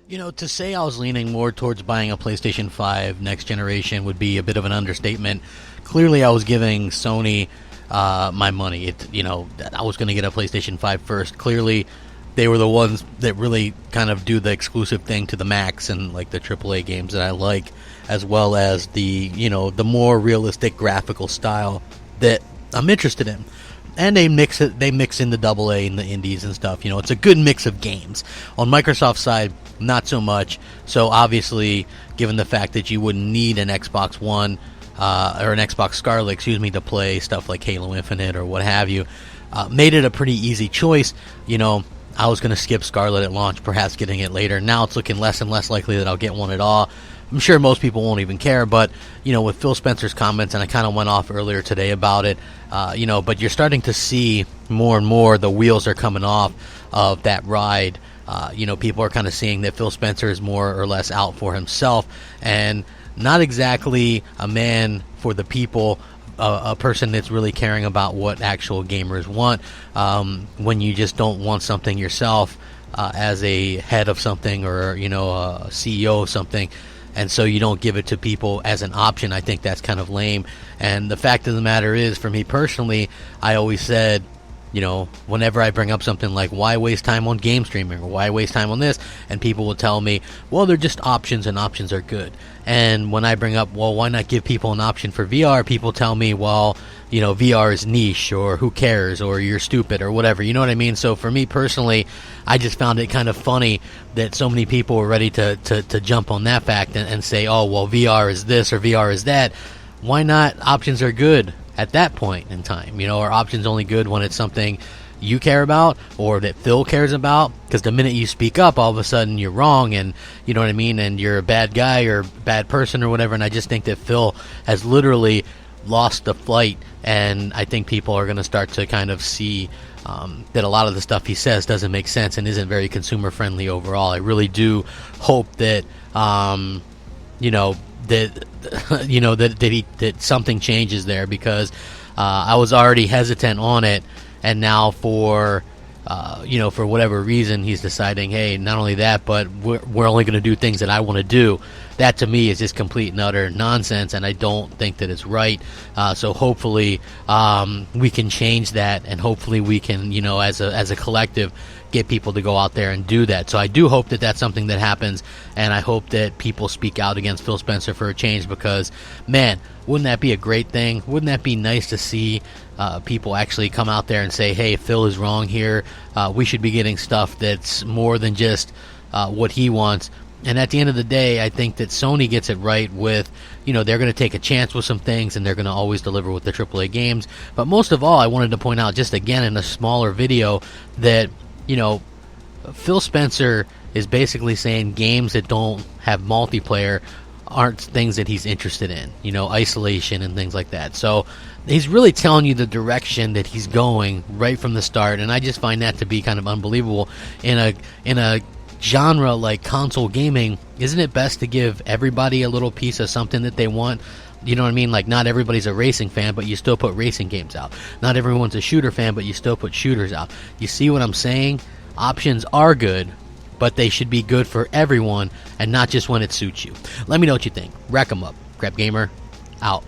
To say I was leaning more towards buying a PlayStation 5 next generation would be a bit of an understatement. Clearly, I was giving Sony my money. I was going to get a PlayStation 5 first. Clearly, they were the ones that really kind of do the exclusive thing to the max and like the AAA games that I like, as well as the more realistic graphical style that I'm interested in. And they mix in the AA and the indies and stuff. It's a good mix of games. On Microsoft's side, not so much. So obviously, given the fact that you wouldn't need an Xbox One or an Xbox Scarlet, to play stuff like Halo Infinite or what have you, made it a pretty easy choice. I was going to skip Scarlet at launch, perhaps getting it later. Now it's looking less and less likely that I'll get one at all. I'm sure most people won't even care, but, with Phil Spencer's comments, and I kind of went off earlier today about it, but you're starting to see more and more the wheels are coming off of that ride. People are kind of seeing that Phil Spencer is more or less out for himself and not exactly a man for the people, a person that's really caring about what actual gamers want. When you just don't want something yourself as a head of something or, a CEO of something, and so you don't give it to people as an option, I think that's kind of lame. And the fact of the matter is, for me personally, I always said, whenever I bring up something like, why waste time on game streaming, or why waste time on this, and people will tell me, well, they're just options, and options are good. And when I bring up, well, why not give people an option for VR, people tell me, well, VR is niche, or who cares, or you're stupid, or whatever, you know what I mean? So for me personally, I just found it kind of funny that so many people were ready to jump on that fact and say, oh, well, VR is this, or VR is that. Why not options are good at that point in time? Are options only good when it's something you care about or that Phil cares about? Because the minute you speak up, all of a sudden you're wrong, and you know what I mean, and you're a bad guy or bad person or whatever. And I just think that Phil has literally lost the fight, and I think people are going to start to kind of see that a lot of the stuff he says doesn't make sense and isn't very consumer friendly overall. I really do hope that that something changes there, because I was already hesitant on it, and now for whatever reason he's deciding, hey, not only that, but we're only going to do things that I want to do. That to me is just complete and utter nonsense, and I don't think that it's right. So hopefully we can change that, and hopefully we can, as a collective, get people to go out there and do that. So I do hope that that's something that happens, and I hope that people speak out against Phil Spencer for a change, because, man, wouldn't that be a great thing? Wouldn't that be nice to see people actually come out there and say, hey, Phil is wrong here. We should be getting stuff that's more than just what he wants. And at the end of the day, I think that Sony gets it right with, they're going to take a chance with some things, and they're going to always deliver with the AAA games. But most of all, I wanted to point out, just again in a smaller video, that Phil Spencer is basically saying games that don't have multiplayer aren't things that he's interested in, isolation and things like that. So he's really telling you the direction that he's going right from the start, and I just find that to be kind of unbelievable. In a genre like console gaming, isn't it best to give everybody a little piece of something that they want? You know what I mean? Like, not everybody's a racing fan, but you still put racing games out. Not everyone's a shooter fan, but you still put shooters out. You see what I'm saying? Options are good, but they should be good for everyone, and not just when it suits you. Let me know what you think. Rack 'em up. Crapgamer, out.